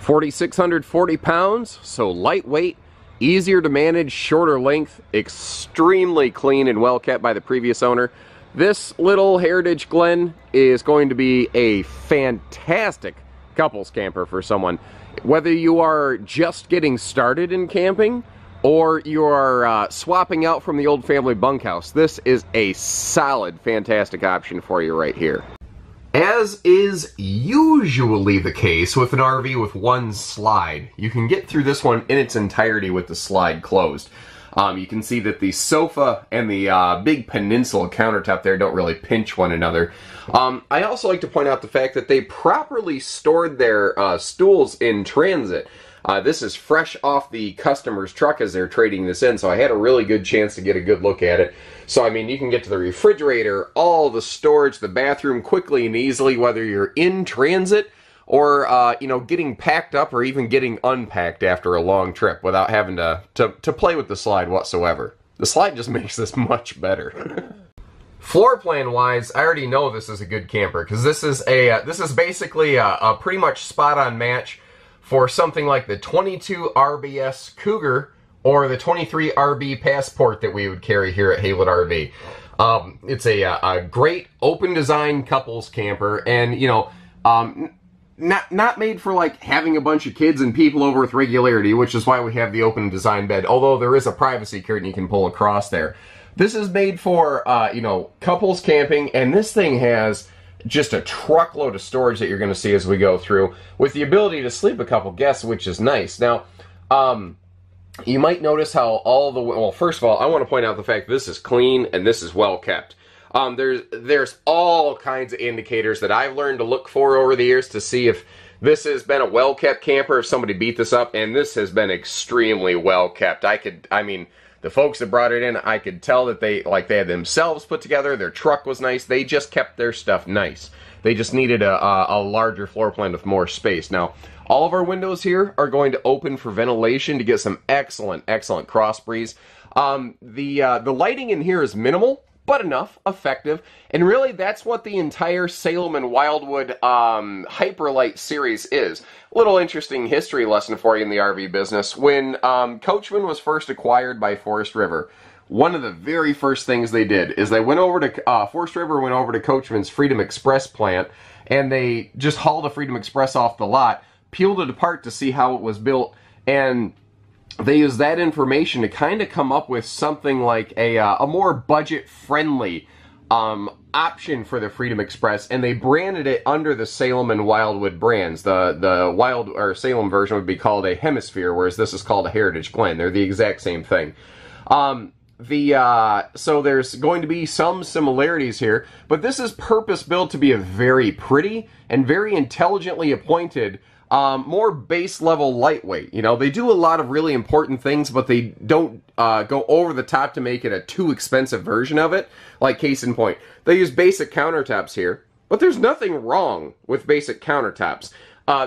4,640 pounds, so lightweight, easier to manage, shorter length, extremely clean and well kept by the previous owner. This little Heritage Glen is going to be a fantastic couples camper for someone. Whether you are just getting started in camping or you are swapping out from the old family bunkhouse, this is a solid, fantastic option for you right here. As is usually the case with an RV with one slide, you can get through this one in its entirety with the slide closed. You can see that the sofa and the big peninsula countertop there don't really pinch one another. I also like to point out the fact that they properly stored their stools in transit. This is fresh off the customer's truck as they're trading this in, so I had a really good chance to get a good look at it. So, I mean, you can get to the refrigerator, all the storage, the bathroom quickly and easily, whether you're in transit or, you know, getting packed up or even getting unpacked after a long trip without having to play with the slide whatsoever. The slide just makes this much better. Floor plan wise, I already know this is a good camper because this is basically a pretty much spot on match for something like the 22 RBS Cougar or the 23 RB Passport that we would carry here at Haylet RV. It's a great open design couples camper, and you know, not made for like having a bunch of kids and people over with regularity, which is why we have the open design bed, although there is a privacy curtain you can pull across there. This is made for, you know, couples camping, and this thing has just a truckload of storage that you're going to see as we go through, with the ability to sleep a couple guests, which is nice. Now, you might notice how all the, well, first of all, I want to point out the fact this is clean and this is well kept. There's all kinds of indicators that I've learned to look for over the years to see if this has been a well-kept camper, if somebody beat this up, and this has been extremely well-kept. I mean, the folks that brought it in, I could tell that they had themselves put together, their truck was nice, they just kept their stuff nice. They just needed a larger floor plan with more space. Now, all of our windows here are going to open for ventilation to get some excellent, excellent cross breeze. The lighting in here is minimal, but enough, effective, and really that's what the entire Salem and Wildwood Hyperlite series is. A little interesting history lesson for you in the RV business. When Coachman was first acquired by Forest River, one of the very first things they did is they went over to, Forest River went over to Coachman's Freedom Express plant, and they just hauled a Freedom Express off the lot, peeled it apart to see how it was built, and they used that information to kind of come up with something like a more budget-friendly option for the Freedom Express, and they branded it under the Salem and Wildwood brands. The Wild or Salem version would be called a Hemisphere, whereas this is called a Heritage Glen. They're the exact same thing. So there's going to be some similarities here, but this is purpose-built to be a very pretty and very intelligently appointed, more base-level lightweight. You know, they do a lot of really important things, but they don't go over the top to make it a too expensive version of it. Like, case in point, they use basic countertops here, but there's nothing wrong with basic countertops.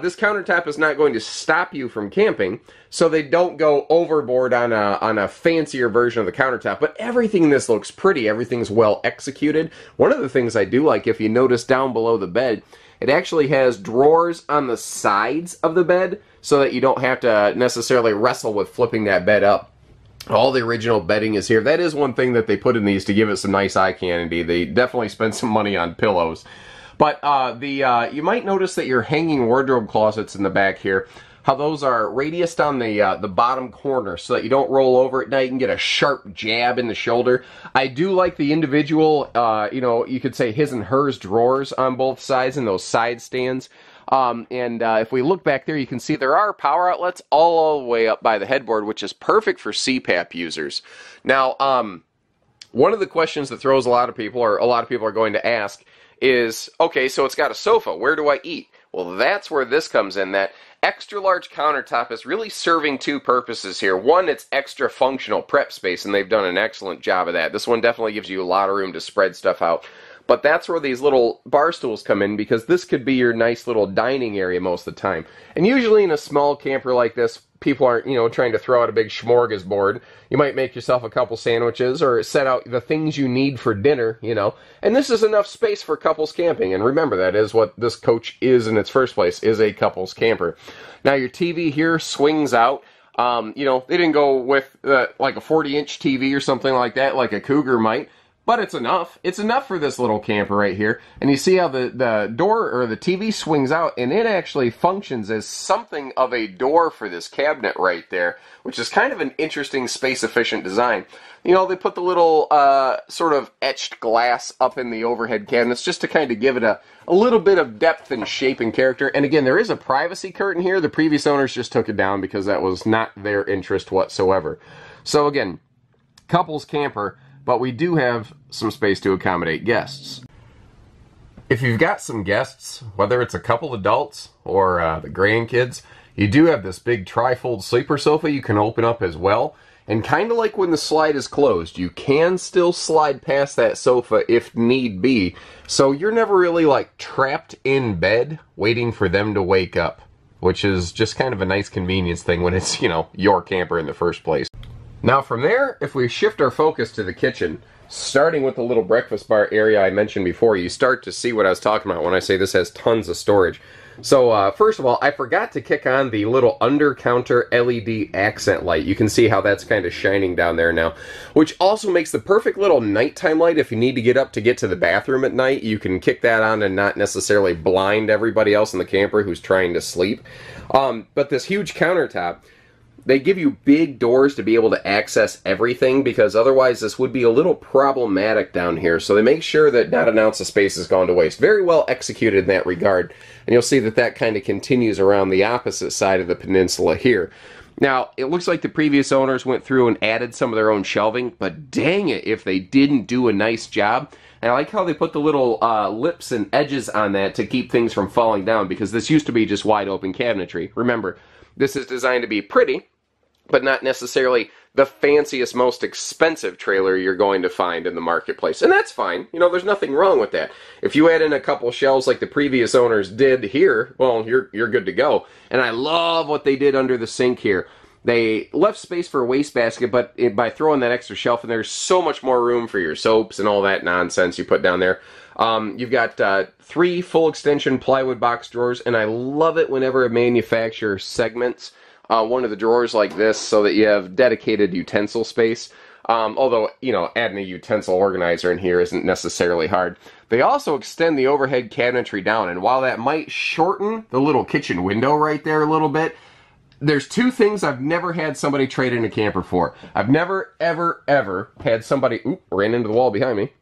This countertop is not going to stop you from camping, so they don't go overboard on a fancier version of the countertop. But everything in this looks pretty. Everything's well executed. One of the things I do like, if you notice down below the bed, it actually has drawers on the sides of the bed so that you don't have to necessarily wrestle with flipping that bed up. All the original bedding is here. That is one thing that they put in these to give it some nice eye candy. They definitely spent some money on pillows. But you might notice that your hanging wardrobe closets in the back here, how those are radiused on the bottom corner so that you don't roll over at night and get a sharp jab in the shoulder. I do like the individual, you know, you could say his and hers drawers on both sides and those side stands. If we look back there, you can see there are power outlets all the way up by the headboard, which is perfect for CPAP users. Now, one of the questions that throws a lot of people are going to ask is, okay, so it's got a sofa, where do I eat? Well, that's where this comes in. That extra large countertop is really serving two purposes here. One, it's extra functional prep space, and they've done an excellent job of that. This one definitely gives you a lot of room to spread stuff out. But that's where these little bar stools come in, because this could be your nice little dining area most of the time. And usually in a small camper like this, people aren't, you know, trying to throw out a big smorgasbord. You might make yourself a couple sandwiches or set out the things you need for dinner, you know. And this is enough space for couples camping. And remember, that is what this coach is in its first place, is a couples camper. Now, your TV here swings out. You know, they didn't go with like a 40-inch TV or something like that, like a Cougar might. But it's enough. It's enough for this little camper right here. And you see how the door, or the TV, swings out, and it actually functions as something of a door for this cabinet right there, which is kind of an interesting space-efficient design. You know, they put the little sort of etched glass up in the overhead cabinets just to kind of give it a little bit of depth and shape and character. And again, there is a privacy curtain here. The previous owners just took it down because that was not their interest whatsoever. So again, couples camper, but we do have some space to accommodate guests. If you've got some guests, whether it's a couple adults or the grandkids, you do have this big trifold sleeper sofa you can open up as well. And kind of like when the slide is closed, you can still slide past that sofa if need be. So you're never really like trapped in bed waiting for them to wake up, which is just kind of a nice convenience thing when it's, you know, your camper in the first place. Now from there, if we shift our focus to the kitchen, starting with the little breakfast bar area I mentioned before, you start to see what I was talking about when I say this has tons of storage. So first of all, I forgot to kick on the little under-counter LED accent light. You can see how that's kind of shining down there now, which also makes the perfect little nighttime light. If you need to get up to get to the bathroom at night, you can kick that on and not necessarily blind everybody else in the camper who's trying to sleep. But this huge countertop, they give you big doors to be able to access everything, because otherwise this would be a little problematic down here. So they make sure that not an ounce of space has gone to waste. Very well executed in that regard. And you'll see that that kind of continues around the opposite side of the peninsula here. Now, it looks like the previous owners went through and added some of their own shelving, but dang it if they didn't do a nice job. And I like how they put the little lips and edges on that to keep things from falling down, because this used to be just wide open cabinetry. Remember, this is designed to be pretty, but not necessarily the fanciest, most expensive trailer you're going to find in the marketplace. And that's fine. You know, there's nothing wrong with that. If you add in a couple shelves like the previous owners did here, well, you're good to go. And I love what they did under the sink here. They left space for a wastebasket, but by throwing that extra shelf in there, there's so much more room for your soaps and all that nonsense you put down there. You've got 3 full extension plywood box drawers, and I love it whenever a manufacturer segments one of the drawers like this so that you have dedicated utensil space. Although, you know, adding a utensil organizer in here isn't necessarily hard. They also extend the overhead cabinetry down, and while that might shorten the little kitchen window right there a little bit, there's 2 things I've never had somebody trade in a camper for. I've never, ever, ever had somebody... Oop, ran into the wall behind me.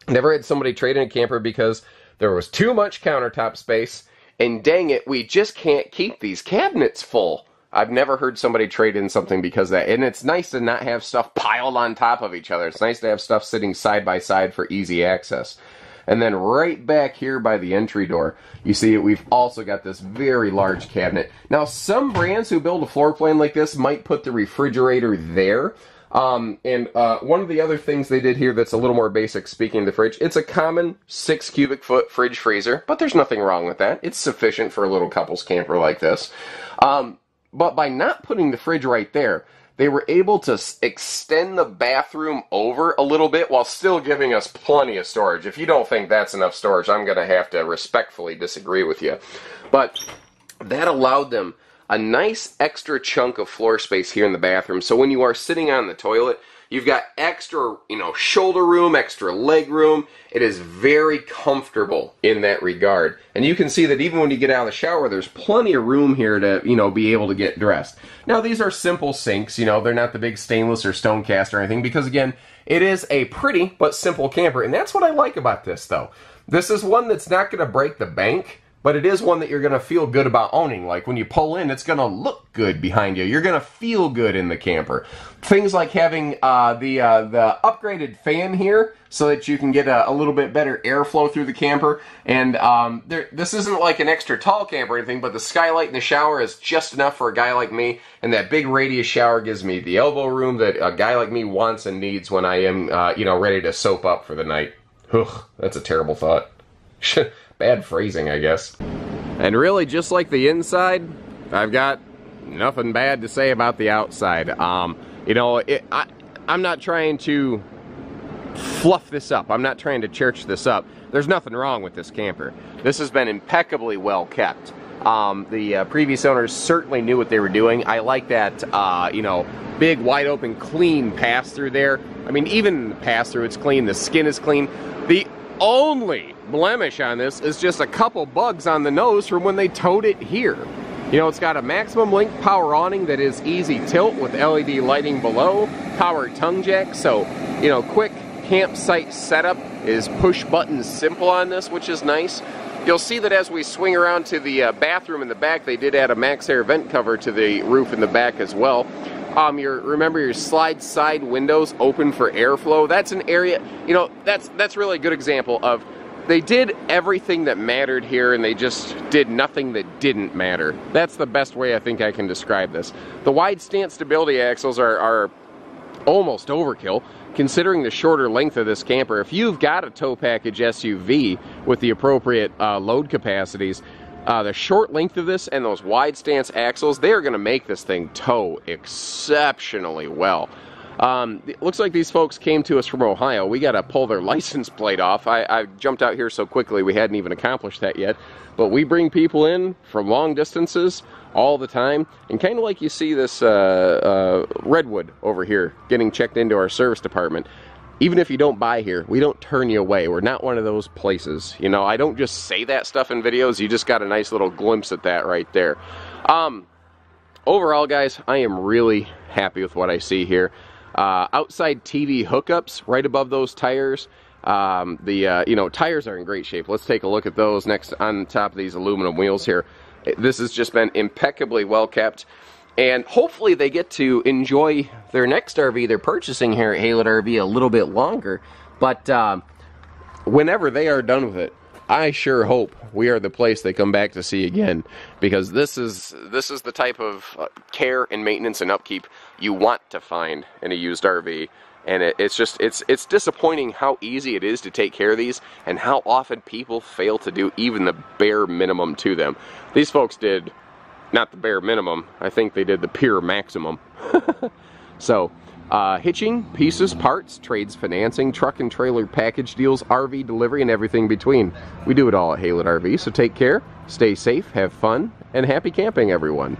Never had somebody trade in a camper because there was too much countertop space, and dang it, we just can't keep these cabinets full. I've never heard somebody trade in something because of that. And it's nice to not have stuff piled on top of each other. It's nice to have stuff sitting side by side for easy access. And then right back here by the entry door, you see we've also got this very large cabinet. Now, some brands who build a floor plan like this might put the refrigerator there. One of the other things they did here that's a little more basic, speaking of the fridge, it's a common 6 cubic foot fridge freezer, but there's nothing wrong with that. It's sufficient for a little couples camper like this. But by not putting the fridge right there, they were able to extend the bathroom over a little bit while still giving us plenty of storage. If you don't think that's enough storage, I'm going to have to respectfully disagree with you. But that allowed them a nice extra chunk of floor space here in the bathroom. So when you are sitting on the toilet, you've got extra, shoulder room, extra leg room. It is very comfortable in that regard. And you can see that even when you get out of the shower, there's plenty of room here to, be able to get dressed. Now, these are simple sinks, they're not the big stainless or stone cast or anything, because again, it is a pretty but simple camper. And that's what I like about this, though. This is one that's not going to break the bank, but it is one that you're going to feel good about owning. Like when you pull in, it's going to look good behind you. You're going to feel good in the camper. Things like having the upgraded fan here so that you can get a little bit better airflow through the camper. And this isn't like an extra tall camper or anything, but the skylight in the shower is just enough for a guy like me. And that big radius shower gives me the elbow room that a guy like me wants and needs when I am, ready to soap up for the night. Ugh, that's a terrible thought. Bad phrasing, I guess. And really, just like the inside, I've got nothing bad to say about the outside. You know, I'm not trying to fluff this up. I'm not trying to church this up. There's nothing wrong with this camper. This has been impeccably well kept. The previous owners certainly knew what they were doing. I like that, you know, big, wide open, clean pass-through there. I mean, even the pass-through, it's clean. The skin is clean. The only blemish on this is just a couple bugs on the nose from when they towed it here. You know, it's got a maximum length power awning that is easy tilt with LED lighting below, power tongue jack, so, you know, quick campsite setup is push button simple on this, which is nice. You'll see that as we swing around to the bathroom in the back, they did add a max air vent cover to the roof in the back as well. Remember your slide side windows open for airflow. That's an area, you know, that's really a good example of they did everything that mattered here and they just did nothing that didn't matter. That's the best way I think I can describe this. The wide stance stability axles are almost overkill considering the shorter length of this camper. If you've got a tow package SUV with the appropriate load capacities, the short length of this and those wide stance axles, they are going to make this thing tow exceptionally well. It looks like these folks came to us from Ohio. We got to pull their license plate off. I jumped out here so quickly we hadn't even accomplished that yet. But we bring people in from long distances all the time. And kind of like you see this Redwood over here getting checked into our service department. Even if you don't buy here, we don't turn you away. We're not one of those places. You know, I don't just say that stuff in videos. You just got a nice little glimpse at that right there. Overall, guys, I am really happy with what I see here. Outside TV hookups right above those tires. You know, tires are in great shape. Let's take a look at those next on top of these aluminum wheels here. This has just been impeccably well kept. And hopefully they get to enjoy their next RV they're purchasing here at Haylett RV a little bit longer. But whenever they are done with it, I sure hope we are the place they come back to see again, because this is the type of care and maintenance and upkeep you want to find in a used RV. And it's disappointing how easy it is to take care of these and how often people fail to do even the bare minimum to them. These folks did not the bare minimum. I think they did the pure maximum. So, hitching, pieces, parts, trades, financing, truck and trailer package deals, RV delivery, and everything between. We do it all at Haylett RV, so take care, stay safe, have fun, and happy camping, everyone.